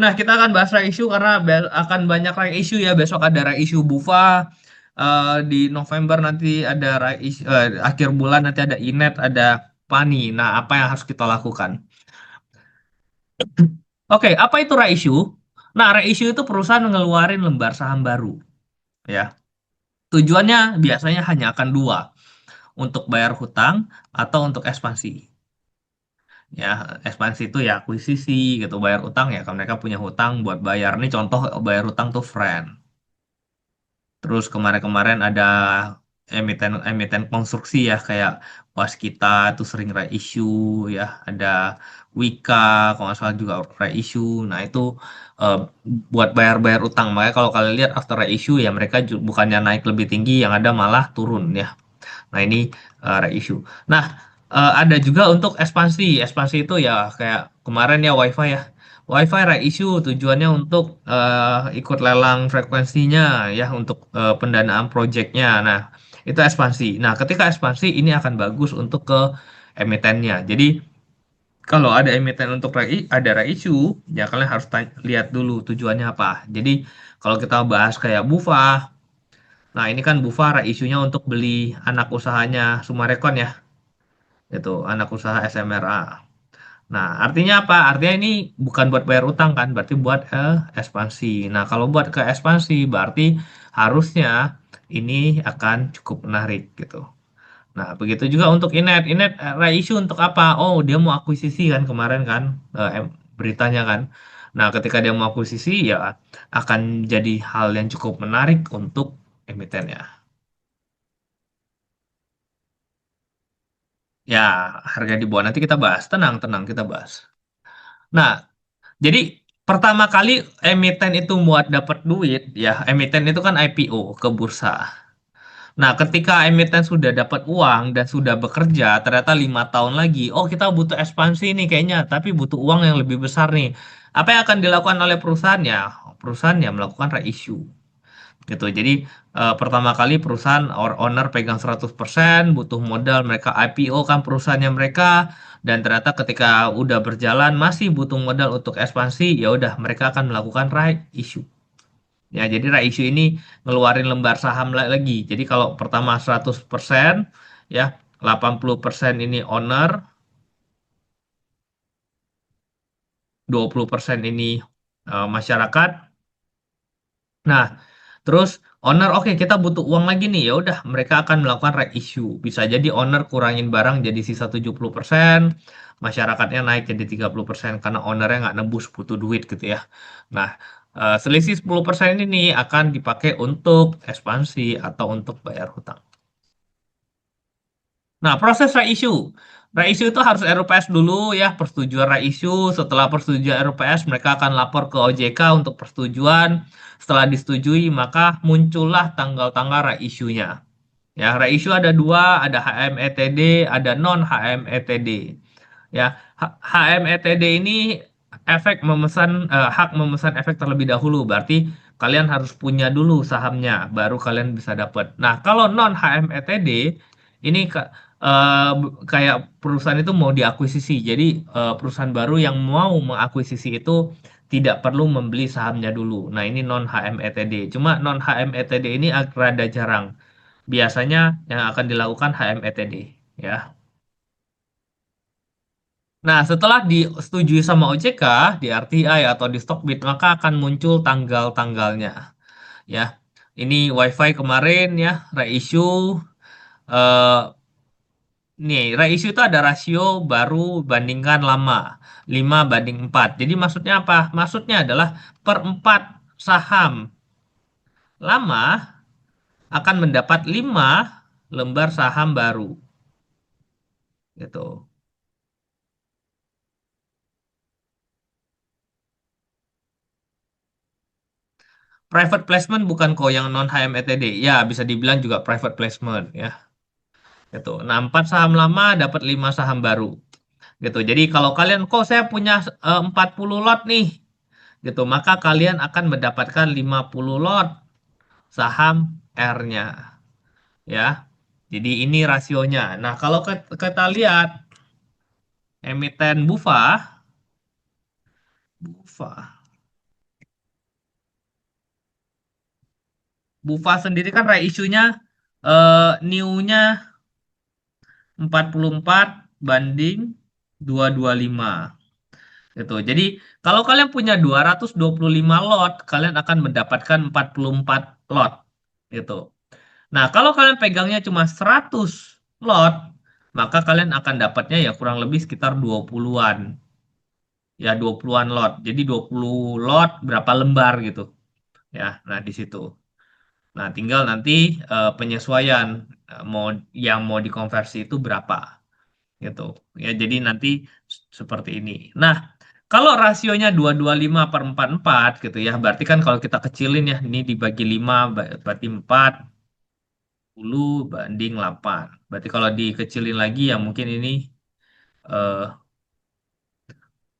Nah, kita akan bahas reissue karena akan banyak reissue ya. Besok ada reissue Bufa. Di November nanti ada reissue, akhir bulan nanti ada Inet, ada Pani. Nah, apa yang harus kita lakukan? Oke, apa itu reissue? Nah, reissue itu perusahaan ngeluarin lembar saham baru, ya. Tujuannya biasanya hanya akan dua, untuk bayar hutang atau untuk ekspansi. Ya, ekspansi itu ya akuisisi gitu, bayar hutang ya kalau mereka punya hutang buat bayar. Nih contoh bayar hutang tuh friend. Terus kemarin-kemarin ada emiten konstruksi ya kayak Waskita itu sering reissue ya, ada Wika kalau nggak salah juga reissue. Nah itu eh, buat bayar-bayar utang. Makanya kalau kalian lihat after reissue ya mereka bukannya naik lebih tinggi, yang ada malah turun ya. Nah ini reissue. Nah ada juga untuk ekspansi. Ekspansi itu ya kayak kemarin ya WiFi ya. WiFi reissue tujuannya untuk ikut lelang frekuensinya ya untuk pendanaan proyeknya. Nah itu ekspansi. Nah ketika ekspansi ini akan bagus untuk ke emitennya. Jadi kalau ada emiten untuk ada reissue, ya kalian harus lihat dulu tujuannya apa. Jadi kalau kita bahas kayak Bufa, nah ini kan Bufa reissue-nya untuk beli anak usahanya Sumarekon ya, itu anak usaha SMRA. Nah, artinya apa? Artinya ini bukan buat bayar utang kan, berarti buat ekspansi. Nah, kalau buat ke ekspansi berarti harusnya ini akan cukup menarik gitu. Nah, begitu juga untuk Inet. Inet reissue untuk apa? Oh, dia mau akuisisi kan kemarin kan beritanya kan. Nah, ketika dia mau akuisisi ya akan jadi hal yang cukup menarik untuk emitennya. Ya, harga di bawah nanti kita bahas. Tenang, tenang kita bahas. Nah, jadi pertama kali emiten itu buat dapat duit, ya emiten itu kan IPO ke bursa. Nah, ketika emiten sudah dapat uang dan sudah bekerja, ternyata 5 tahun lagi, oh kita butuh ekspansi nih kayaknya, tapi butuh uang yang lebih besar nih. Apa yang akan dilakukan oleh perusahaannya? Perusahaannya melakukan reissue gitu. Jadi pertama kali perusahaan owner pegang 100%, butuh modal, mereka IPO kan perusahaannya mereka, dan ternyata ketika udah berjalan masih butuh modal untuk ekspansi, ya udah mereka akan melakukan right issue. Ya, jadi right issue ini ngeluarin lembar saham lagi. Jadi kalau pertama 100%, ya 80% ini owner, 20% ini masyarakat. Nah, terus owner, oke kita butuh uang lagi nih. Ya udah, mereka akan melakukan right issue. Bisa jadi owner kurangin barang jadi sisa 70%, masyarakatnya naik jadi 30% karena ownernya nggak nebus butuh duit gitu ya. Nah, selisih 10% ini akan dipakai untuk ekspansi atau untuk bayar hutang. Nah, proses reissue. Reissue itu harus RUPS dulu ya, persetujuan reissue. Setelah persetujuan RUPS, mereka akan lapor ke OJK untuk persetujuan. Setelah disetujui, maka muncullah tanggal-tanggal reissue-nya. Ya, reissue ada dua, ada HMETD, ada non HMETD. Ya, HMETD ini hak memesan efek terlebih dahulu. Berarti kalian harus punya dulu sahamnya, baru kalian bisa dapat. Nah, kalau non HMETD ini kayak perusahaan itu mau diakuisisi. Jadi perusahaan baru yang mau mengakuisisi itu tidak perlu membeli sahamnya dulu. Nah, ini non HMETD. Cuma non HMETD ini rada jarang. Biasanya yang akan dilakukan HMETD, ya. Nah, setelah disetujui sama OJK di RTI atau di Stockbit, maka akan muncul tanggal-tanggalnya. Ya, ini WiFi kemarin ya, reissue. eh Nih, reissue itu ada rasio baru bandingkan lama. 5/4. Jadi maksudnya apa? Maksudnya adalah per 4 saham lama akan mendapat 5 lembar saham baru. Gitu. Private placement bukan kok yang non HMETD. Ya, bisa dibilang juga private placement ya. Gitu. Nah, 4 saham lama dapat 5 saham baru. Gitu. Jadi kalau kalian kok saya punya 40 lot nih, gitu, maka kalian akan mendapatkan 50 lot saham R-nya ya. Jadi ini rasionya. Nah, kalau kita lihat emiten Bufa, Bufa. Bufa sendiri kan reissue-nya new-nya 44 banding 225 gitu. Jadi kalau kalian punya 225 lot, kalian akan mendapatkan 44 lot gitu. Nah, kalau kalian pegangnya cuma 100 lot, maka kalian akan dapatnya ya kurang lebih sekitar 20-an. Ya 20-an lot. Jadi 20 lot berapa lembar gitu. Ya, nah di situ. Nah, tinggal nanti penyesuaian mau yang mau dikonversi itu berapa gitu. Ya, jadi nanti seperti ini. Nah, kalau rasionya 225 per 44 gitu ya, berarti kan kalau kita kecilin ya, ini dibagi 5 berarti 40 banding 8. Berarti kalau dikecilin lagi ya mungkin ini eh,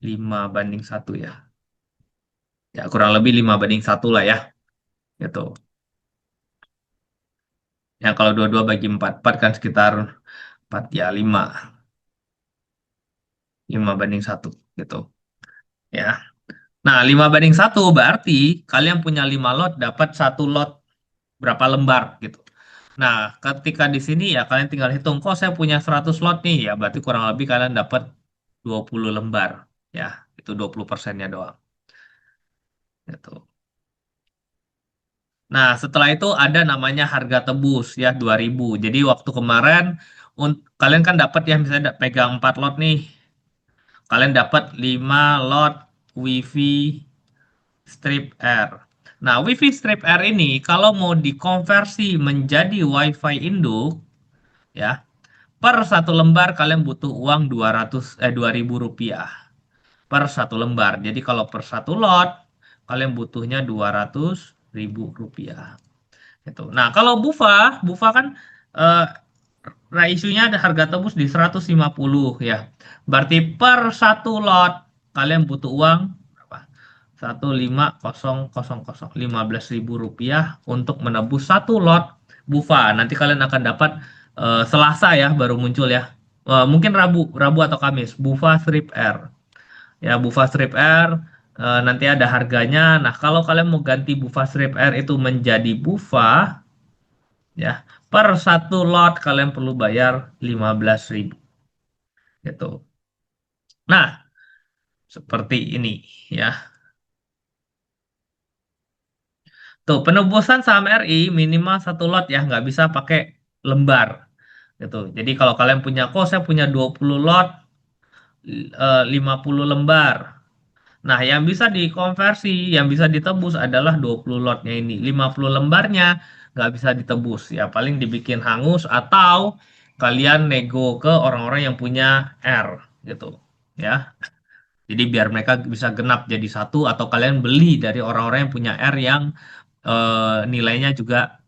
5 banding 1 ya. Ya, kurang lebih 5 banding 1 lah ya, gitu. Ya, kalau 22 bagi 4 kan sekitar 4 ya 5 banding 1 gitu. Ya. Nah, 5 banding 1 berarti kalian punya 5 lot dapat satu lot berapa lembar gitu. Nah, ketika di sini ya kalian tinggal hitung, kok saya punya 100 lot nih, ya berarti kurang lebih kalian dapat 20 lembar. Ya, itu 20%-nya doang. Gitu. Nah, setelah itu ada namanya harga tebus ya 2000. Jadi waktu kemarin kalian kan dapat ya misalnya pegang 4 lot nih. Kalian dapat 5 lot WiFi strip R. Nah, WiFi strip R ini kalau mau dikonversi menjadi WiFi induk ya, per satu lembar kalian butuh uang 2.000 rupiah per satu lembar. Jadi kalau per satu lot kalian butuhnya 200.000 rupiah. Gitu. Nah, kalau Bufa kan eh, isunya ada harga tebus di 150 ya. Berarti per satu lot kalian butuh uang berapa? 15.000 rupiah untuk menebus satu lot Bufa. Nanti kalian akan dapat Selasa ya baru muncul ya. Mungkin Rabu atau Kamis Bufa Strip R. Ya, Bufa Strip R nanti ada harganya. Nah, kalau kalian mau ganti Bufa Strip R itu menjadi Bufa ya, per satu lot kalian perlu bayar 15.000 gitu. Nah, seperti ini ya. Tuh, penebusan saham RI minimal satu lot ya, nggak bisa pakai lembar gitu. Jadi kalau kalian punya, kok saya punya 20 lot, 50 lembar. Nah, yang bisa dikonversi, yang bisa ditebus adalah 20 lotnya ini. 50 lembarnya nggak bisa ditebus. Ya, paling dibikin hangus atau kalian nego ke orang-orang yang punya R gitu. Ya, jadi biar mereka bisa genap jadi satu atau kalian beli dari orang-orang yang punya R yang nilainya juga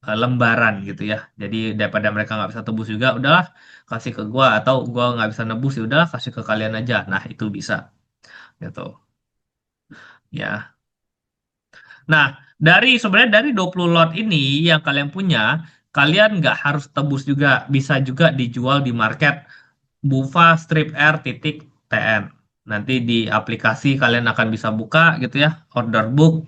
lembaran gitu ya. Jadi daripada mereka nggak bisa tebus juga, udahlah kasih ke gua atau gua nggak bisa nebus ya udahlah kasih ke kalian aja. Nah, itu bisa gitu. Ya. Nah, sebenarnya dari 20 lot ini yang kalian punya, kalian nggak harus tebus juga, bisa juga dijual di market Bufa Strip R titik TN. Nanti di aplikasi kalian akan bisa buka gitu ya, order book.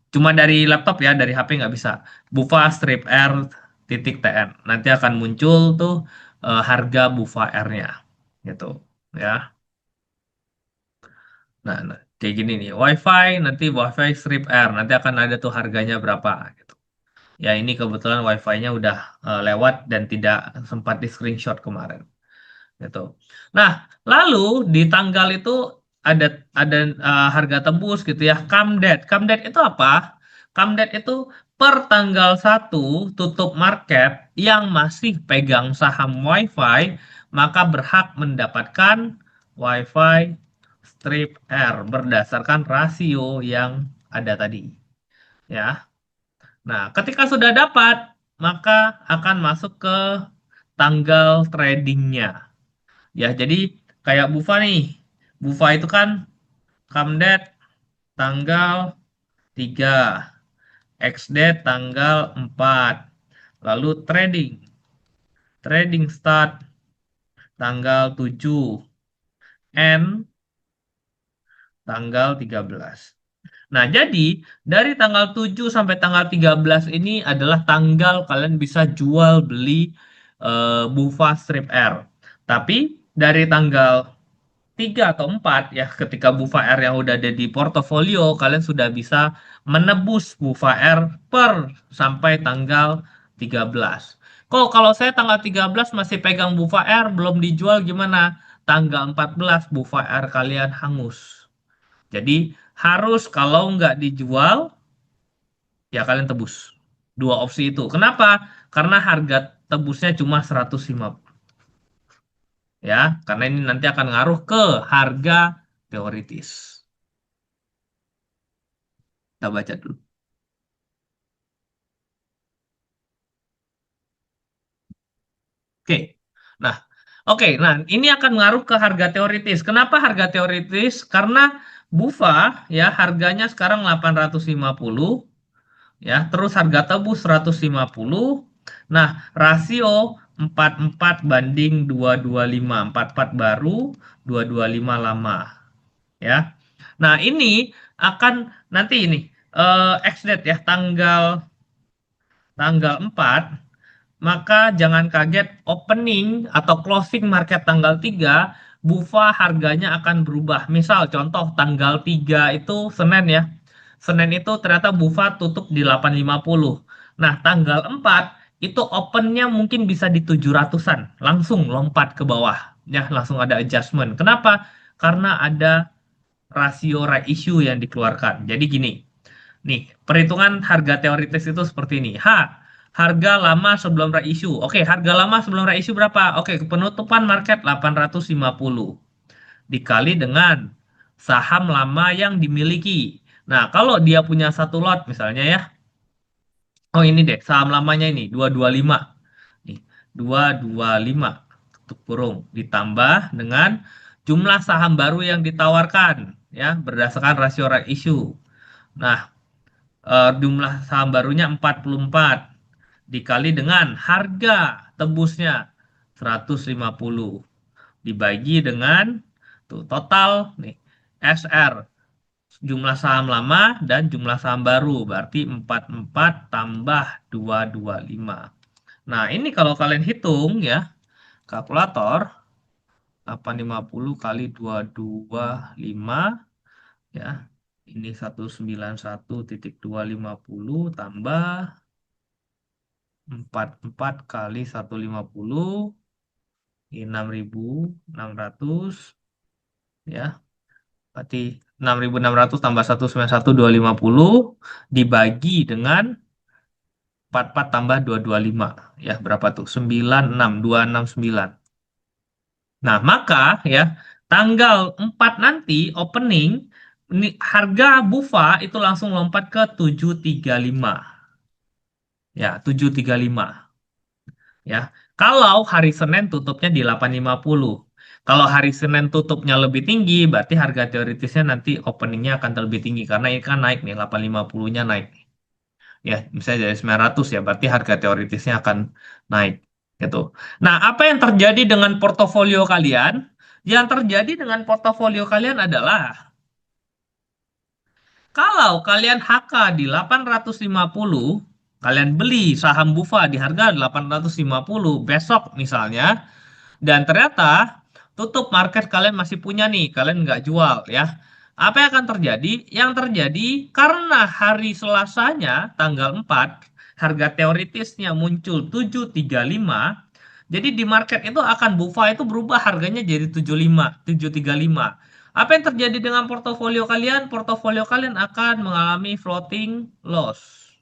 Cuma dari laptop ya, dari HP nggak bisa. Bufa Strip R titik TN. Nanti akan muncul tuh harga Bufa R-nya gitu ya. Nah, kayak gini nih, WiFi nanti WiFi Strip R nanti akan ada tuh harganya berapa gitu. Ya ini kebetulan wifi-nya udah lewat dan tidak sempat di screenshot kemarin gitu. Nah, lalu di tanggal itu ada harga tembus gitu ya. Camdet itu apa? Camdet itu per tanggal 1 tutup market yang masih pegang saham WiFi maka berhak mendapatkan WiFi strip R berdasarkan rasio yang ada tadi ya. Nah, ketika sudah dapat, maka akan masuk ke tanggal tradingnya. Ya, jadi kayak Bufa nih. Bufa itu kan come tanggal 3, ex-date tanggal 4. Lalu trading. Trading start tanggal 7, end tanggal 13. Nah, jadi dari tanggal 7 sampai tanggal 13 ini adalah tanggal kalian bisa jual beli Bufa Strip R. Tapi dari tanggal 3 atau 4 ya ketika Bufa R yang udah ada di portofolio kalian sudah bisa menebus Bufa R per sampai tanggal 13. Kok kalau saya tanggal 13 masih pegang Bufa R belum dijual gimana? Tanggal 14 Bufa R kalian hangus. Jadi harus kalau nggak dijual ya kalian tebus. Dua opsi itu. Kenapa? Karena harga tebusnya cuma 150 ya, karena ini nanti akan ngaruh ke harga teoritis. Kita baca dulu. Oke. Nah, oke. Nah, ini akan ngaruh ke harga teoritis. Kenapa harga teoritis? Karena Bufa ya harganya sekarang 850 ya, terus harga tebus 150. Nah, rasio 44 banding 225. 44 baru, 225 lama ya. Nah, ini akan nanti ini ex-date ya tanggal tanggal 4, maka jangan kaget opening atau closing market tanggal 3 Bufa harganya akan berubah. Misal contoh tanggal 3 itu Senin ya. Senin itu ternyata Bufa tutup di 850. Nah, tanggal 4 itu opennya mungkin bisa di 700-an. Langsung lompat ke bawah. Ya, langsung ada adjustment. Kenapa? Karena ada rasio right issue yang dikeluarkan. Jadi gini, nih, perhitungan harga teoritis itu seperti ini. Harga lama sebelum right issue. Oke, harga lama sebelum right issue berapa? Oke, penutupan market 850 dikali dengan saham lama yang dimiliki. Nah, kalau dia punya satu lot misalnya ya. Oh, ini deh, saham lamanya ini 225. Nih, 225 tutup kurung ditambah dengan jumlah saham baru yang ditawarkan ya berdasarkan rasio right issue. Nah, jumlah saham barunya 44 dikali dengan harga tebusnya 150 dibagi dengan tuh total nih SR jumlah saham lama dan jumlah saham baru berarti 44 tambah 225. Nah, ini kalau kalian hitung ya kalkulator 850 kali 225 ya. Ini 191,250 tambah 44 kali 150 ini 6.600 ya. Berarti 6.600 tambah 191,250 dibagi dengan 44 tambah 225 ya berapa tuh? 96,269. Nah, maka ya tanggal 4 nanti opening harga Bufa itu langsung lompat ke 735. Ya, 735. Ya. Kalau hari Senin tutupnya di 850. Kalau hari Senin tutupnya lebih tinggi, berarti harga teoritisnya nanti openingnya akan lebih tinggi karena ini kan naik nih 850-nya naik. Ya, misalnya dari 900 ya, berarti harga teoritisnya akan naik gitu. Nah, apa yang terjadi dengan portofolio kalian? Yang terjadi dengan portofolio kalian adalah kalau kalian HK di 850, kalian beli saham Bufa di harga 850 besok misalnya, dan ternyata tutup market kalian masih punya nih, kalian nggak jual ya. Apa yang akan terjadi? Yang terjadi karena hari Selasanya tanggal 4 harga teoritisnya muncul 735. Jadi di market itu akan Bufa itu berubah harganya jadi 75, 735. Apa yang terjadi dengan portofolio kalian? Portofolio kalian akan mengalami floating loss.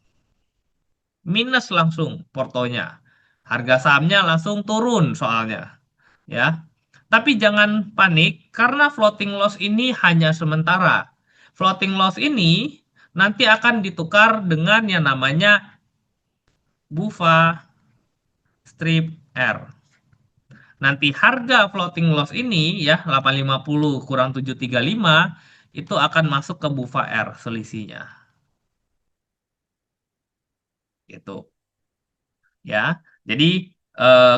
Minus langsung portonya. Harga sahamnya langsung turun soalnya. Ya. Tapi jangan panik karena floating loss ini hanya sementara. Floating loss ini nanti akan ditukar dengan yang namanya Bufa Strip R. Nanti harga floating loss ini ya 850 kurang 735 itu akan masuk ke Bufa R selisihnya. Gitu ya. Jadi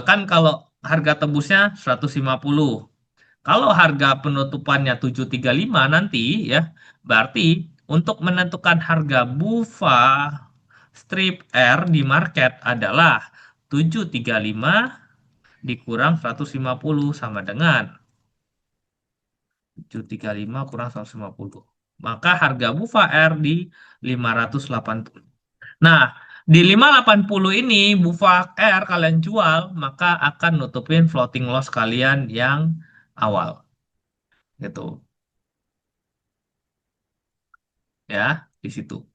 kan kalau harga tebusnya 150. Kalau harga penutupannya 735 nanti ya, berarti untuk menentukan harga BUFA strip R di market adalah 735 dikurang 150 sama dengan 735 kurang 150. Maka harga BUFA R di 580. Nah, di 580 ini BUFA R kalian jual, maka akan nutupin floating loss kalian yang awal. Gitu ya, di situ.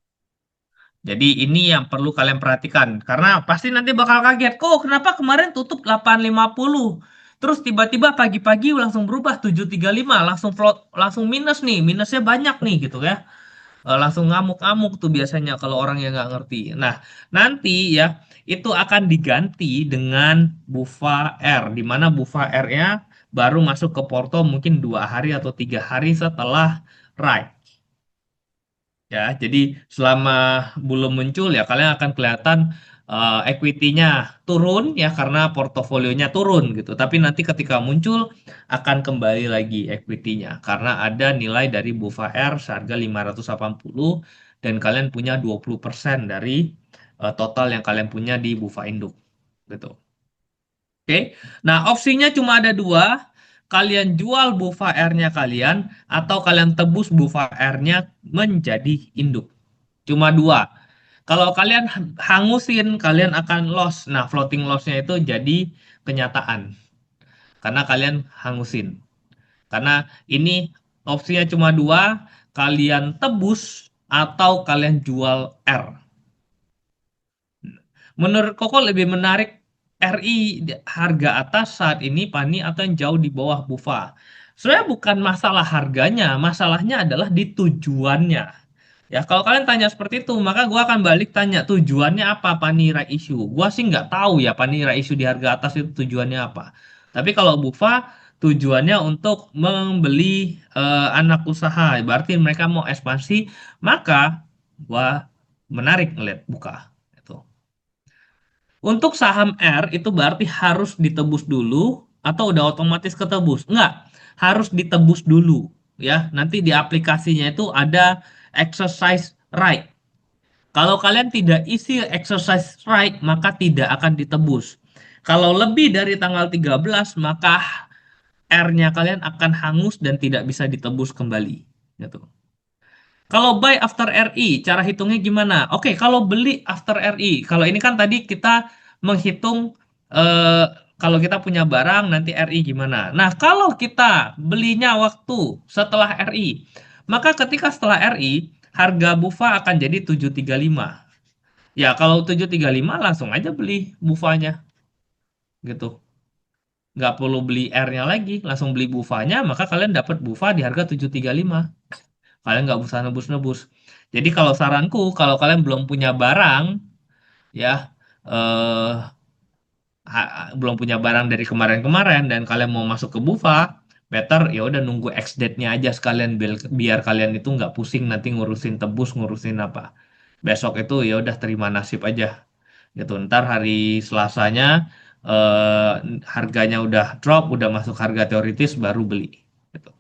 Jadi ini yang perlu kalian perhatikan karena pasti nanti bakal kaget. Kok kenapa kemarin tutup 850? Terus tiba-tiba pagi-pagi langsung berubah 735, langsung float, langsung minus nih, minusnya banyak nih gitu ya. Langsung ngamuk-ngamuk tuh biasanya kalau orang yang nggak ngerti. Nah, nanti ya itu akan diganti dengan BUFA R, di mana BUFA R-nya baru masuk ke Porto mungkin 2 hari atau 3 hari setelah ride. Ya, jadi selama belum muncul ya kalian akan kelihatan equity-nya turun ya karena portofolionya turun gitu. Tapi nanti ketika muncul akan kembali lagi equity-nya karena ada nilai dari BUFA R seharga 580 dan kalian punya 20% dari total yang kalian punya di BUFA Induk gitu. Oke. Nah, opsinya cuma ada dua. Kalian jual BUFA R-nya kalian atau kalian tebus BUFA R-nya menjadi induk. Cuma dua. Kalau kalian hangusin, kalian akan loss. Nah, floating loss-nya itu jadi kenyataan. Karena kalian hangusin. Karena ini opsinya cuma dua. Kalian tebus atau kalian jual R. Menurut Koko lebih menarik RI harga atas saat ini Pani atau yang jauh di bawah Bufa. Sebenarnya bukan masalah harganya, masalahnya adalah di tujuannya. Ya, kalau kalian tanya seperti itu, maka gua akan balik tanya tujuannya apa Panira Issue. Gua sih nggak tahu ya Panira Issue di harga atas itu tujuannya apa. Tapi kalau Bufa tujuannya untuk membeli anak usaha, berarti mereka mau ekspansi, maka gua menarik ngeliat buka. Itu. Untuk saham R itu berarti harus ditebus dulu atau udah otomatis ketebus? Enggak, harus ditebus dulu ya. Nanti di aplikasinya itu ada exercise right. Kalau kalian tidak isi exercise right, maka tidak akan ditebus. Kalau lebih dari tanggal 13, maka R-nya kalian akan hangus dan tidak bisa ditebus kembali. Gitu. Kalau buy after RI, cara hitungnya gimana? Oke, kalau beli after RI, kalau ini kan tadi kita menghitung eh, kalau kita punya barang nanti RI gimana. Nah, kalau kita belinya waktu setelah RI, maka ketika setelah RI, harga BUFA akan jadi 735. Ya, kalau 735 langsung aja beli BUFA-nya gitu. Nggak perlu beli R-nya lagi, langsung beli BUFA-nya, maka kalian dapat BUFA di harga 735. Kalian nggak usah nebus-nebus. Jadi kalau saranku, kalau kalian belum punya barang, ya eh, belum punya barang dari kemarin-kemarin dan kalian mau masuk ke Bufa, better ya udah nunggu X date-nya aja sekalian biar kalian itu nggak pusing nanti ngurusin tebus, ngurusin apa. Besok itu ya udah terima nasib aja. Gitu. Ntar hari Selasanya eh, harganya udah drop, udah masuk harga teoritis baru beli. Gitu.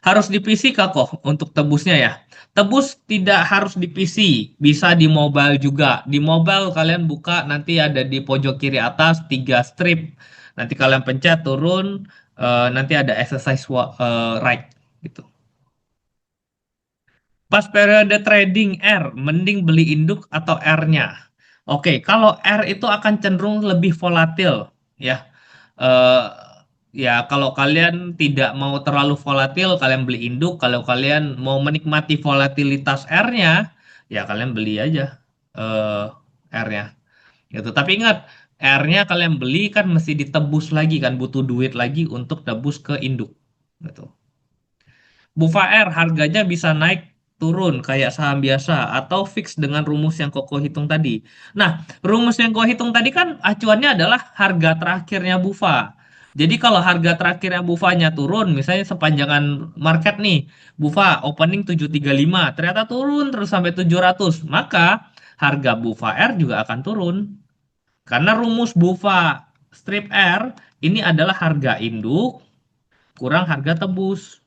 Harus di PC Kak kok untuk tebusnya ya. Tebus tidak harus di PC, bisa di mobile juga. Di mobile kalian buka nanti ada di pojok kiri atas 3 strip. Nanti kalian pencet turun, nanti ada exercise right gitu. Pas periode trading R, mending beli induk atau R-nya. Oke, kalau R itu akan cenderung lebih volatil ya. Eh, ya kalau kalian tidak mau terlalu volatil, kalian beli induk. Kalau kalian mau menikmati volatilitas R-nya, ya kalian beli aja eh, R-nya. Gitu. Tapi ingat, R-nya kalian beli kan mesti ditebus lagi kan, butuh duit lagi untuk tebus ke induk. Gitu. Bufa R harganya bisa naik turun kayak saham biasa atau fix dengan rumus yang Koko hitung tadi. Nah, rumus yang Koko hitung tadi kan acuannya adalah harga terakhirnya Bufa. Jadi kalau harga terakhirnya Bufanya turun, misalnya sepanjangan market nih, Bufa opening 735, ternyata turun terus sampai 700, maka harga Bufa R juga akan turun. Karena rumus Bufa strip R ini adalah harga induk kurang harga tebus.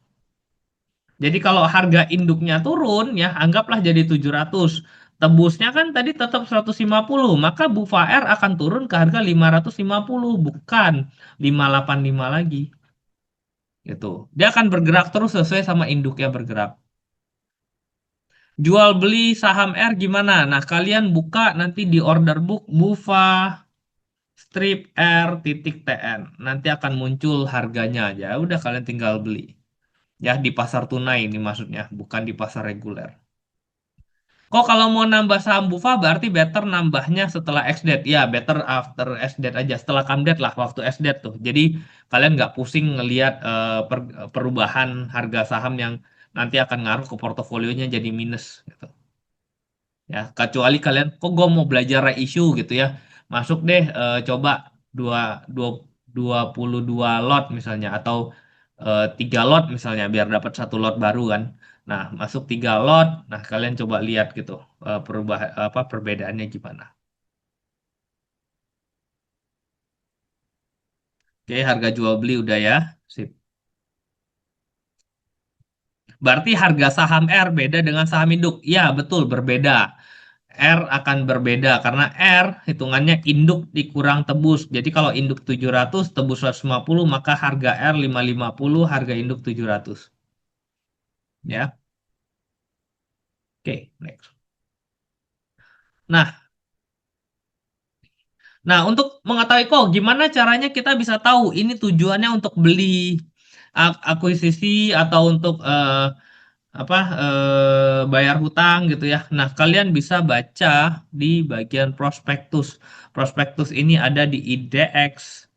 Jadi kalau harga induknya turun ya anggaplah jadi 700. Tebusnya kan tadi tetap 150, maka Bufa Air akan turun ke harga 550 bukan 585 lagi gitu. Dia akan bergerak terus sesuai sama induknya bergerak. Jual beli saham R gimana? Nah, kalian buka nanti di order book Bufa strip R titik TN. Nanti akan muncul harganya aja. Udah kalian tinggal beli. Ya di pasar tunai ini maksudnya, bukan di pasar reguler. Kok kalau mau nambah saham Bufa berarti better nambahnya setelah ex-date. Ya, better after ex-date aja. Setelah come-date lah, waktu ex-date tuh. Jadi kalian nggak pusing ngelihat perubahan harga saham yang nanti akan ngaruh ke portofolionya jadi minus gitu. Ya, kecuali kalian kok gue mau belajar reissue gitu ya. Masuk deh coba dua dua 22 lot misalnya atau 3 lot misalnya biar dapat 1 lot baru kan. Nah, masuk 3 lot. Nah, kalian coba lihat gitu perubahan apa perbedaannya gimana. Oke, harga jual beli udah ya. Sip. Berarti harga saham R beda dengan saham induk. Iya, betul berbeda. R akan berbeda karena R hitungannya induk dikurang tebus. Jadi kalau induk 700 tebus 150 maka harga R 550 harga induk 700. Ya. Oke, next. Nah, untuk mengetahui kok gimana caranya kita bisa tahu ini tujuannya untuk beli akuisisi atau untuk bayar hutang gitu ya. Nah, kalian bisa baca di bagian prospektus. Prospektus ini ada di idx.co.id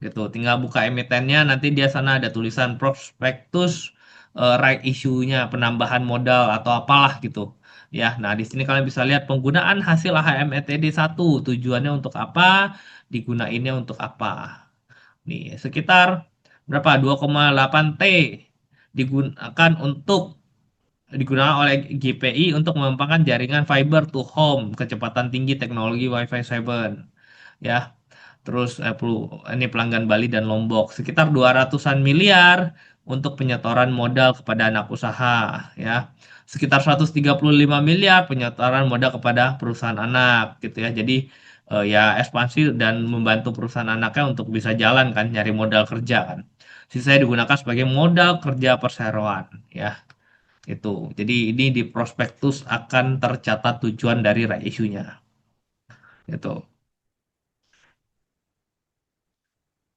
gitu. Tinggal buka emitennya, nanti dia sana ada tulisan prospektus right issue-nya, penambahan modal atau apalah gitu. Ya, nah di sini kalian bisa lihat penggunaan hasil HMETD 1, tujuannya untuk apa, digunainnya untuk apa. Nih, sekitar berapa? 2,8 T digunakan untuk digunakan oleh GPI untuk mengembangkan jaringan fiber to home kecepatan tinggi teknologi Wi-Fi 7 ya. Terus ini pelanggan Bali dan Lombok sekitar 200-an miliar untuk penyetoran modal kepada anak usaha ya. Sekitar 135 miliar penyetoran modal kepada perusahaan anak gitu ya. Jadi ya ekspansi dan membantu perusahaan anaknya untuk bisa jalan kan nyari modal kerja kan. Sisanya digunakan sebagai modal kerja perseroan ya. Itu. Jadi ini di prospektus akan tercatat tujuan dari reissue-nya. Itu.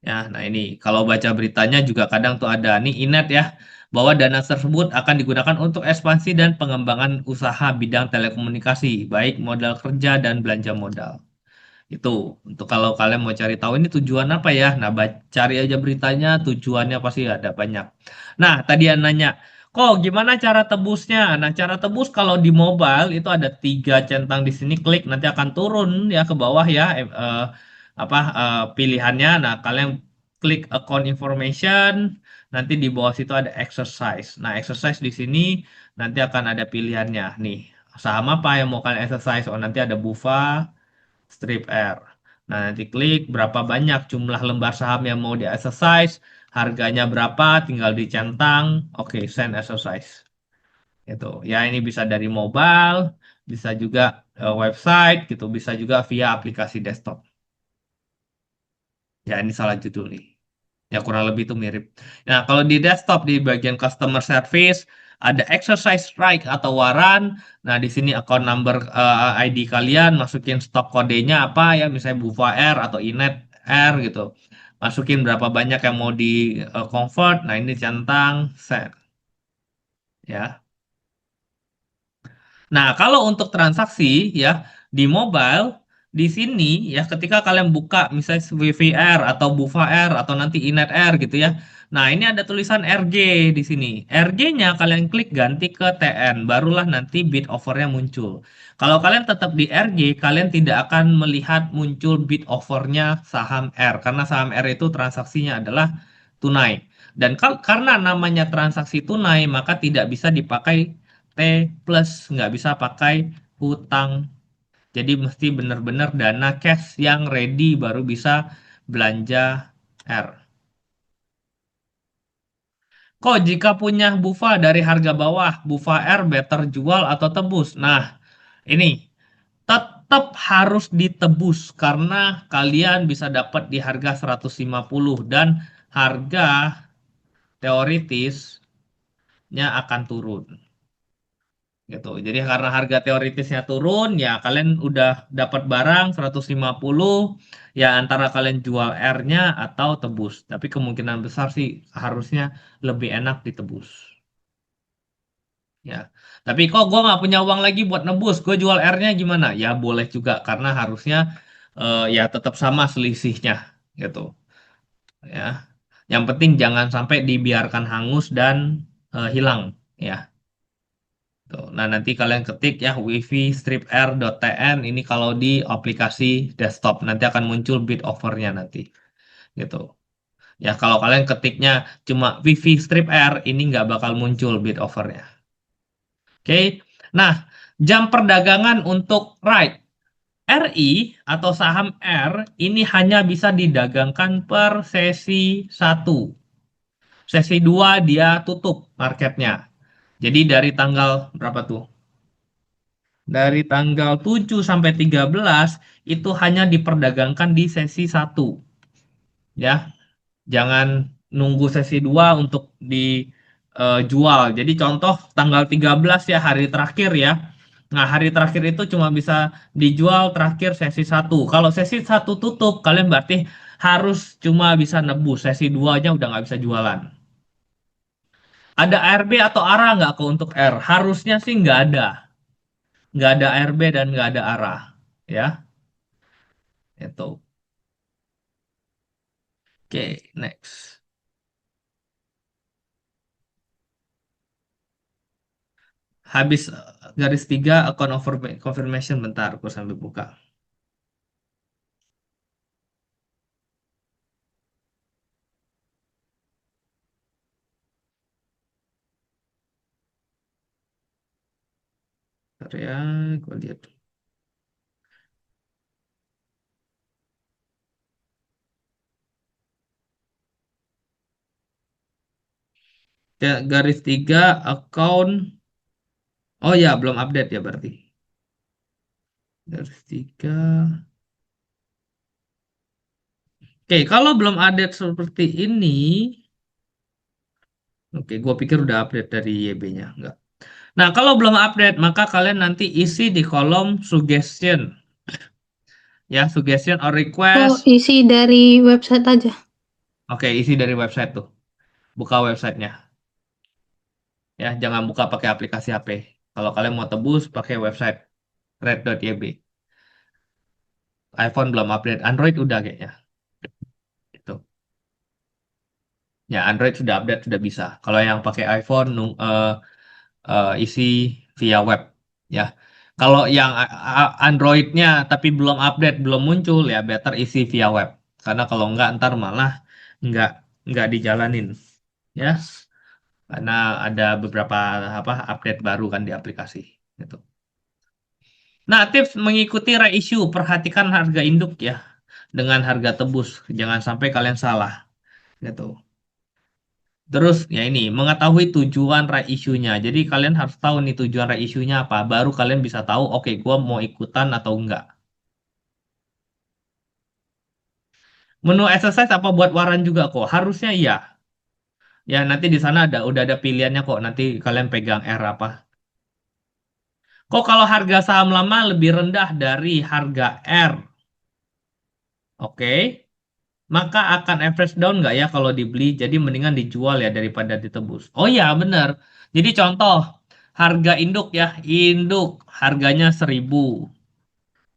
Ya, nah ini kalau baca beritanya juga kadang tuh ada nih Inet ya bahwa dana tersebut akan digunakan untuk ekspansi dan pengembangan usaha bidang telekomunikasi, baik modal kerja dan belanja modal. Itu untuk kalau kalian mau cari tahu ini tujuan apa ya. Nah, cari aja beritanya, tujuannya pasti ada banyak. Nah, tadi yang nanya, kok gimana cara tebusnya? Nah, cara tebus kalau di mobile itu ada 3 centang di sini, klik nanti akan turun ya ke bawah ya pilihannya. Nah, kalian klik account information, nanti di bawah situ ada exercise. Nah, exercise di sini nanti akan ada pilihannya nih. Saham apa yang mau kalian exercise? Oh, nanti ada Bufa, strip R. Nah, nanti klik berapa banyak jumlah lembar saham yang mau di exercise, harganya berapa, tinggal dicentang, oke, send exercise. Itu. Ya, ini bisa dari mobile, bisa juga website gitu, bisa juga via aplikasi desktop. Ya, ini salah judul nih. Ya, kurang lebih itu mirip. Nah, kalau di desktop di bagian customer service ada exercise strike atau waran. Nah, di sini account number ID kalian, masukin stok kodenya apa ya, misalnya Bufa R atau Inet R gitu. Masukin berapa banyak yang mau di convert. Nah, ini centang send ya. Nah, kalau untuk transaksi ya di mobile di sini ya ketika kalian buka misalnya VVR atau Bufa R atau nanti Inet R gitu ya. Nah, ini ada tulisan RG di sini. RG-nya kalian klik ganti ke TN, barulah nanti bid offernya muncul. Kalau kalian tetap di RG, kalian tidak akan melihat muncul bid offernya saham R karena saham R itu transaksinya adalah tunai. Dan karena namanya transaksi tunai, maka tidak bisa dipakai T plus, nggak bisa pakai hutang. Jadi mesti benar-benar dana cash yang ready baru bisa belanja R. Kok jika punya Bufa dari harga bawah, Bufa R better jual atau tebus? Nah, ini tetap harus ditebus karena kalian bisa dapat di harga 150 dan harga teoritisnya akan turun gitu. Jadi karena harga teoritisnya turun, ya kalian udah dapat barang 150, ya antara kalian jual R-nya atau tebus. Tapi kemungkinan besar sih harusnya lebih enak ditebus. Ya, tapi kok gue nggak punya uang lagi buat nebus, gue jual R-nya gimana? Ya boleh juga karena harusnya ya tetap sama selisihnya gitu. Ya, yang penting jangan sampai dibiarkan hangus dan hilang. Ya, tuh. Nah nanti kalian ketik ya wifi stripr.tn ini kalau di aplikasi desktop nanti akan muncul bid offernya nanti gitu. Ya kalau kalian ketiknya cuma wifi stripr ini nggak bakal muncul bid offernya. Oke. Nah, jam perdagangan untuk RI atau saham R ini hanya bisa didagangkan per sesi satu. Sesi 2 dia tutup marketnya. Jadi dari tanggal berapa tuh? Dari tanggal 7 sampai 13 itu hanya diperdagangkan di sesi satu. Ya, jangan nunggu sesi 2 untuk dijual. Jadi contoh tanggal 13 ya hari terakhir ya. Nah, hari terakhir itu cuma bisa dijual terakhir sesi satu. Kalau sesi satu tutup, kalian berarti harus cuma bisa nebus. Sesi 2-nya udah nggak bisa jualan. Ada ARB atau ARA nggak kok untuk R? Harusnya sih nggak ada. Nggak ada ARB dan nggak ada ARA. Ya, itu. Oke, next. Habis garis 3 account confirmation bentar, aku sambil buka. Bentar ya, gue lihat. Ya, garis 3 account. Oh ya, belum update ya berarti. Garis 3. Oke, kalau belum update seperti ini, oke, gue pikir udah update dari YB-nya. Enggak. Nah, kalau belum update, maka kalian nanti isi di kolom suggestion. Ya, suggestion or Oh, request. isi dari website aja. Oke, isi dari website tuh. Buka websitenya. Ya, jangan buka pakai aplikasi HP. Kalau kalian mau tebus, pakai website red.yb. iPhone belum update, Android udah kayaknya. Gitu. Ya, Android sudah update, sudah bisa. Kalau yang pakai iPhone, isi via web. Ya, kalau yang Androidnya tapi belum update, belum muncul, ya better isi via web. Karena kalau nggak, ntar malah nggak nggak dijalanin. Ya, karena ada beberapa apa update baru kan di aplikasi. Gitu. Nah, tips mengikuti reissue, perhatikan harga induk ya dengan harga tebus. Jangan sampai kalian salah gitu. Terus ya ini mengetahui tujuan reissue-nya. Jadi kalian harus tahu nih tujuan reissue-nya apa. Baru kalian bisa tahu, oke, gua mau ikutan atau enggak. Menu exercise apa buat waran juga kok? Harusnya iya. Ya nanti di sana udah ada pilihannya kok. Nanti kalian pegang R apa. Kok kalau harga saham lama lebih rendah dari harga R? Oke. Maka akan average down nggak ya kalau dibeli? Jadi mendingan dijual ya daripada ditebus. Oh ya bener. Jadi contoh harga induk ya, induk harganya 1.000.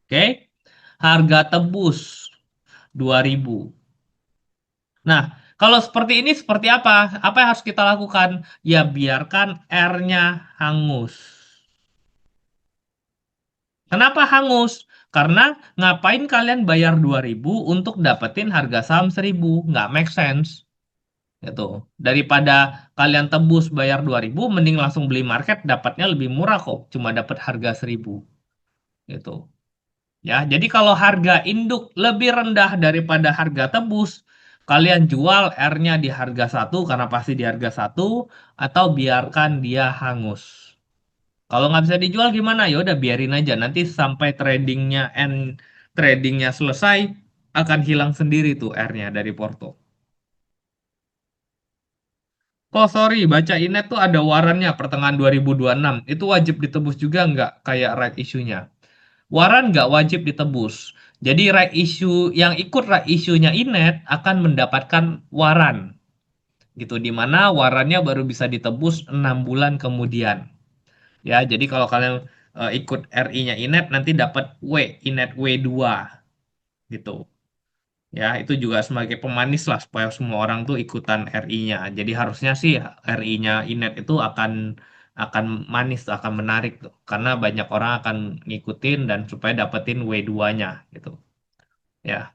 Oke. Harga tebus 2.000. Nah, kalau seperti ini seperti apa? Apa yang harus kita lakukan? Ya biarkan R-nya hangus. Kenapa hangus? Karena ngapain kalian bayar 2.000 untuk dapetin harga saham 1.000? Nggak make sense. Gitu. Daripada kalian tebus bayar 2.000, mending langsung beli market dapatnya lebih murah kok, cuma dapat harga 1.000 gitu. Ya, jadi kalau harga induk lebih rendah daripada harga tebus, Kalian jual R-nya di harga satu karena pasti di harga satu, atau biarkan dia hangus. Kalau nggak bisa dijual gimana? Ya udah biarin aja. Nanti sampai tradingnya selesai akan hilang sendiri tuh R-nya dari Porto. Oh sorry, baca Inet tuh ada warannya pertengahan 2026. Itu wajib ditebus juga nggak kayak right issue-nya? Waran nggak wajib ditebus. Jadi right issue yang ikut right issue-nya Inet akan mendapatkan waran. Gitu, di mana warannya baru bisa ditebus 6 bulan kemudian. Ya, jadi kalau kalian ikut RI-nya Inet nanti dapat Inet W2 gitu. Ya, itu juga sebagai pemanis lah supaya semua orang tuh ikutan RI-nya. Jadi harusnya sih RI-nya Inet itu akan manis, akan menarik tuh. Karena banyak orang akan ngikutin dan supaya dapetin W2-nya gitu. Ya,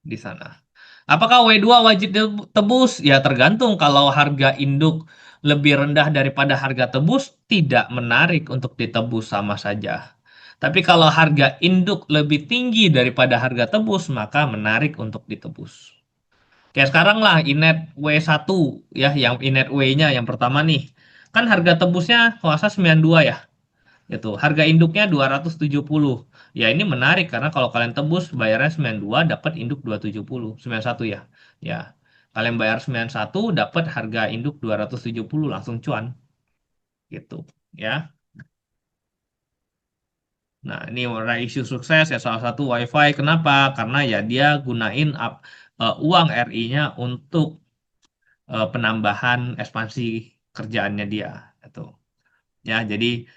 di sana. Apakah W2 wajib tebus? Ya tergantung. Kalau harga induk lebih rendah daripada harga tebus, tidak menarik untuk ditebus sama saja. Tapi kalau harga induk lebih tinggi daripada harga tebus, maka menarik untuk ditebus. Kayak sekarang lah Inet W1 ya, yang Inet W-nya yang pertama nih. Kan harga tebusnya kalau nggak salah 92 ya. Itu harga induknya 270. Ya ini menarik karena kalau kalian tebus bayarnya 92 dapat induk 270, 91 ya. Ya. Kalian bayar 91 dapat harga induk 270 langsung cuan gitu ya. Nah, ini isu sukses ya salah satu WiFi. Kenapa? Karena ya dia gunain uang RI-nya untuk penambahan ekspansi kerjaannya dia. Itu. Ya, jadi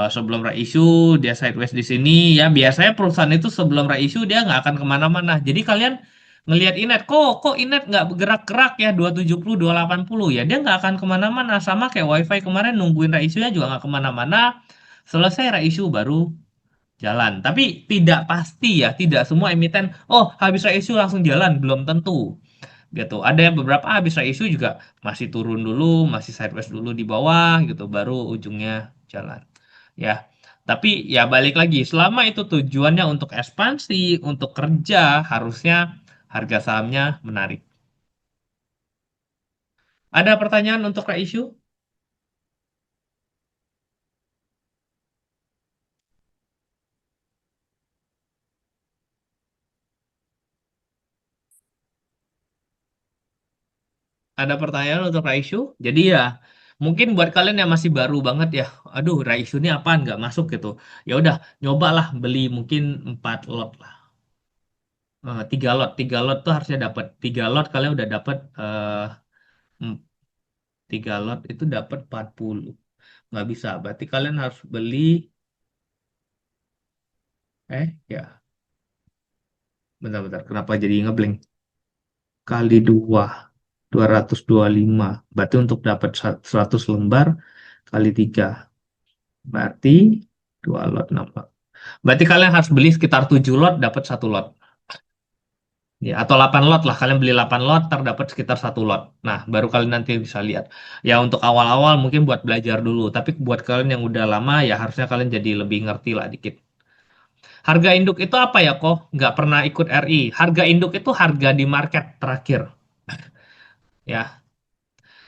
sebelum reissue dia sideways di sini ya biasanya perusahaan itu sebelum reissue dia nggak akan kemana-mana. Jadi kalian ngelihat Inet kok Inet nggak bergerak-gerak ya 270 280 ya dia nggak akan kemana-mana sama kayak WiFi kemarin nungguin reissue-nya juga nggak kemana-mana. Selesai reissue baru jalan. Tapi tidak pasti ya, tidak semua emiten oh habis reissue langsung jalan belum tentu gitu. Ada yang beberapa habis isu juga masih turun dulu, masih sideways dulu di bawah gitu, baru ujungnya jalan. Ya, tapi ya balik lagi, selama itu tujuannya untuk ekspansi, untuk kerja, harusnya harga sahamnya menarik. Ada pertanyaan untuk isu? Ada pertanyaan untuk isu? Jadi ya, mungkin buat kalian yang masih baru banget ya, aduh isu ini apaan nggak masuk gitu. Ya udah, nyobalah beli mungkin 4 lot lah. 3 lot tuh harusnya dapat 3 lot kalian udah dapat hmm, 3 lot itu dapat 40 nggak bisa berarti kalian harus beli ya bentar-bentar kenapa jadi ngeblank kali 2 225 berarti untuk dapat 100 lembar kali 3 berarti 2 lot 6 lot berarti kalian harus beli sekitar 7 lot dapat 1 lot. Ya, atau 8 lot lah, kalian beli 8 lot, terdapat sekitar 1 lot. Nah, baru kalian nanti bisa lihat. Ya, untuk awal-awal mungkin buat belajar dulu, tapi buat kalian yang udah lama, ya harusnya kalian jadi lebih ngerti lah dikit. Harga induk itu apa ya kok? Nggak pernah ikut RI. Harga induk itu harga di market terakhir. Ya,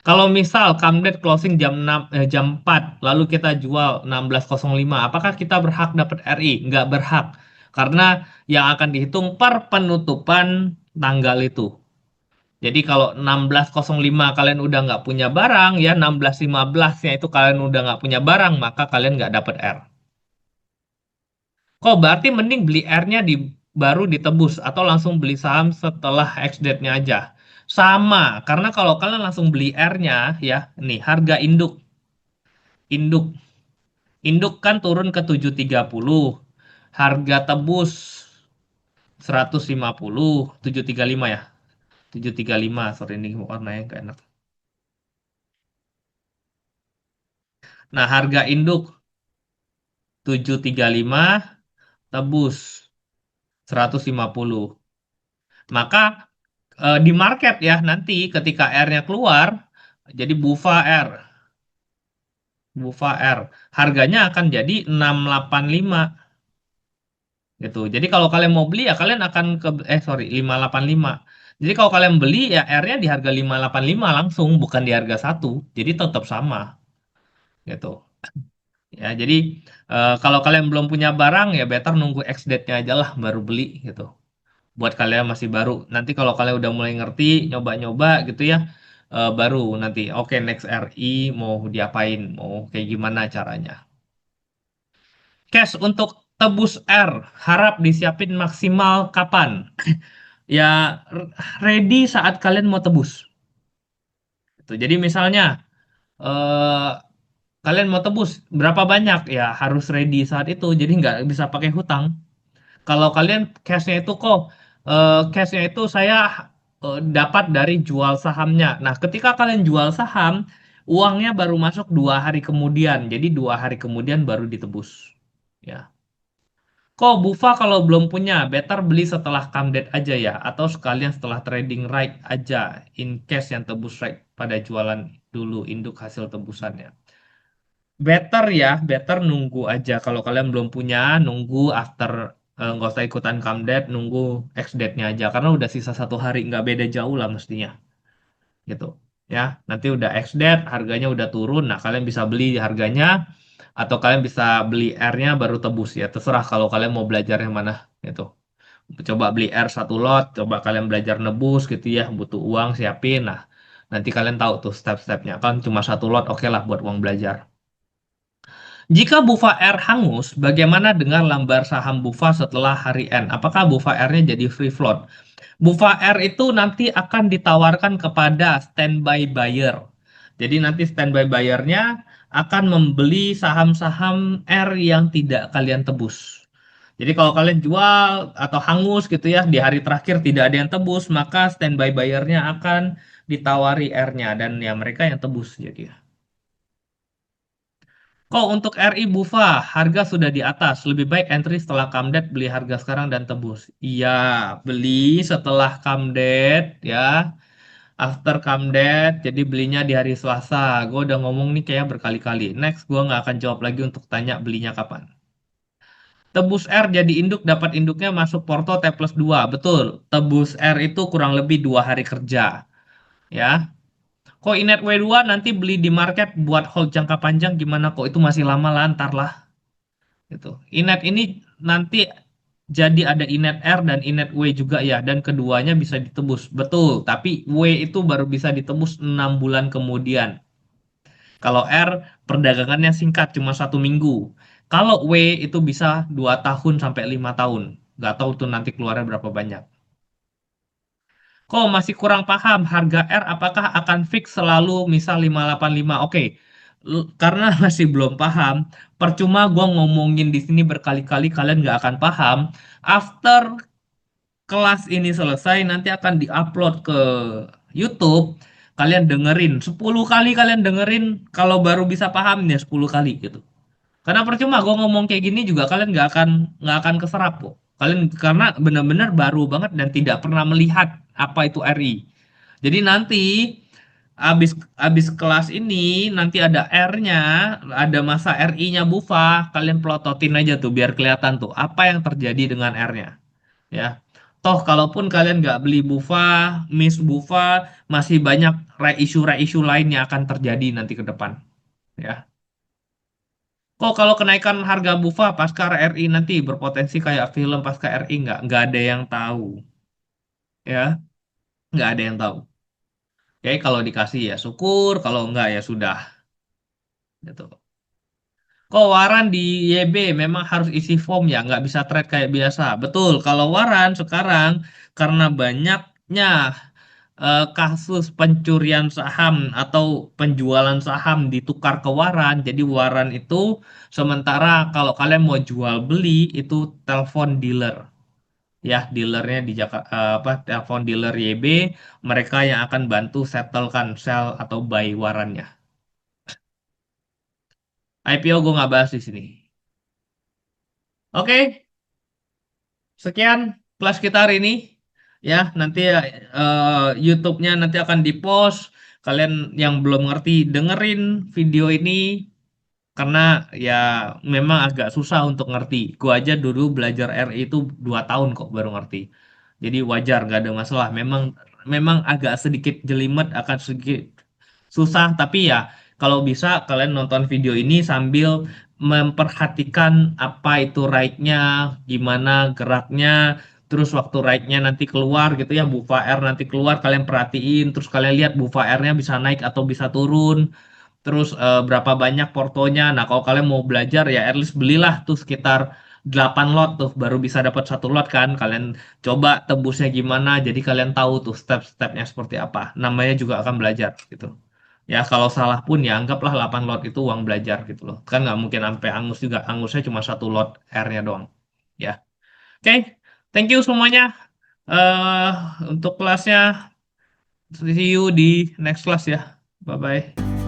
kalau misal Camdet closing jam 4, lalu kita jual 16.05, apakah kita berhak dapat RI? Nggak berhak. Karena yang akan dihitung per penutupan tanggal itu. Jadi kalau 16.05 kalian udah nggak punya barang, ya 16.15 ya itu kalian udah nggak punya barang, maka kalian nggak dapat R. Kok berarti mending beli R-nya baru ditebus atau langsung beli saham setelah ex-date-nya aja. Sama, karena kalau kalian langsung beli R-nya, ya, nih harga induk, induk kan turun ke 730, harga tebus 150, 735 ya, 735, sorry ini warnanya nggak enak. Nah, harga induk 735 tebus 150. Maka di market ya nanti ketika R-nya keluar jadi Bufa R harganya akan jadi 685 gitu. Jadi kalau kalian mau beli ya kalian akan ke sorry 585. Jadi kalau kalian beli ya R-nya di harga 585 langsung, bukan di harga satu. Jadi tetap sama gitu. Ya, jadi kalau kalian belum punya barang ya better nunggu ex-date-nya aja lah baru beli gitu. Buat kalian masih baru. Nanti kalau kalian udah mulai ngerti, nyoba-nyoba gitu ya, baru nanti oke next RI mau diapain, mau kayak gimana caranya. Cash untuk tebus R harap disiapin maksimal kapan? Ya ready saat kalian mau tebus. Gitu. Jadi misalnya eh, kalian mau tebus berapa banyak ya harus ready saat itu. Jadi nggak bisa pakai hutang. Kalau kalian cashnya itu kok cashnya itu saya dapat dari jual sahamnya. Nah, ketika kalian jual saham, uangnya baru masuk 2 hari kemudian. Jadi 2 hari kemudian baru ditebus. Ya. Kok Bufa kalau belum punya, better beli setelah come date aja ya, atau sekalian setelah trading right aja, in case yang tebus right pada jualan dulu induk hasil tebusannya. Better ya, better nunggu aja. Kalau kalian belum punya, nunggu after nggak usah ikutan come date, nunggu ex date-nya aja. Karena udah sisa 1 hari, nggak beda jauh lah mestinya, gitu. Ya, nanti udah ex date, harganya udah turun. Nah, kalian bisa beli harganya, atau kalian bisa beli R-nya baru tebus ya. Terserah kalau kalian mau belajar yang mana, gitu. Coba beli R 1 lot, coba kalian belajar nebus gitu ya, butuh uang siapin. Nah, nanti kalian tahu tuh step-stepnya. Kan cuma 1 lot, oke lah buat uang belajar. Jika Bufa R hangus, bagaimana dengan lambar saham Bufa setelah hari N? Apakah Bufa R-nya jadi free float? Bufa R itu nanti akan ditawarkan kepada standby buyer. Jadi nanti standby buyer-nya akan membeli saham-saham R yang tidak kalian tebus. Jadi kalau kalian jual atau hangus gitu ya di hari terakhir tidak ada yang tebus, maka standby buyer-nya akan ditawari R-nya dan ya mereka yang tebus jadi. Kok untuk RI Bufa, harga sudah di atas. Lebih baik entry setelah Kamdet, beli harga sekarang dan tebus. Iya, beli setelah Kamdet ya. After Kamdet, jadi belinya di hari Selasa. Gue udah ngomong nih kayak berkali-kali. Next, gue nggak akan jawab lagi untuk tanya belinya kapan. Tebus R jadi induk, dapat induknya masuk Porto T plus 2. Betul, tebus R itu kurang lebih 2 hari kerja. Ya, kok Inet W2 nanti beli di market buat hold jangka panjang gimana kok itu masih lama lah ntar lah gitu. Inet ini nanti jadi ada Inet R dan Inet W juga ya dan keduanya bisa ditebus. Betul, tapi W itu baru bisa ditebus 6 bulan kemudian. Kalau R perdagangannya singkat cuma 1 minggu. Kalau W itu bisa 2 tahun sampai 5 tahun. Nggak tahu tuh nanti keluarnya berapa banyak. Kok masih kurang paham harga R apakah akan fix selalu misal 585? Oke. Karena masih belum paham, percuma gua ngomongin di sini berkali-kali kalian nggak akan paham. After kelas ini selesai nanti akan diupload ke YouTube. Kalian dengerin 10 kali kalian dengerin kalau baru bisa paham ya 10 kali gitu. Karena percuma gue ngomong kayak gini juga kalian nggak akan keserap kok. Kalian karena benar-benar baru banget dan tidak pernah melihat apa itu RI. Jadi nanti abis abis kelas ini nanti ada R-nya, ada masa RI-nya Bufa, kalian plototin aja tuh biar kelihatan tuh apa yang terjadi dengan R-nya. Ya. Toh kalaupun kalian nggak beli Bufa, miss Bufa, masih banyak reissue lain yang akan terjadi nanti ke depan. Ya. Kok kalau kenaikan harga Bufa pasca RI nanti berpotensi kayak film pasca RI nggak ada yang tahu ya nggak ada yang tahu. Oke kalau dikasih ya syukur kalau nggak ya sudah gitu. Kok waran di YB memang harus isi form ya nggak bisa trade kayak biasa. Betul kalau waran sekarang karena banyaknya kasus pencurian saham atau penjualan saham ditukar ke waran. Jadi waran itu sementara kalau kalian mau jual beli itu telepon dealer. Ya, dealernya di Jakarta apa telepon dealer YB, mereka yang akan bantu settlekan sell atau buy warannya. IPO gue nggak bahas di sini. Oke, sekian kelas kita hari ini. Ya, nanti YouTube-nya nanti akan di-post. Kalian yang belum ngerti dengerin video ini karena ya memang agak susah untuk ngerti. Gua aja dulu belajar RI itu 2 tahun kok baru ngerti. Jadi wajar nggak ada masalah. Memang memang agak sedikit jelimet, akan sedikit susah, tapi ya kalau bisa kalian nonton video ini sambil memperhatikan apa itu ride-nya, gimana geraknya, terus waktu ride-nya nanti keluar gitu ya, bufa air nanti keluar kalian perhatiin, terus kalian lihat bufa airnya bisa naik atau bisa turun, terus berapa banyak portonya. Nah, kalau kalian mau belajar ya at least belilah tuh sekitar 8 lot tuh baru bisa dapat satu lot kan. Kalian coba tembusnya gimana jadi kalian tahu tuh step-stepnya seperti apa. Namanya juga akan belajar gitu. Ya kalau salah pun ya anggaplah 8 lot itu uang belajar gitu loh. Kan nggak mungkin sampai angus juga. Angusnya cuma satu lot airnya doang. Ya. Oke, thank you semuanya. eh untuk kelasnya. See you di next class ya. Bye-bye.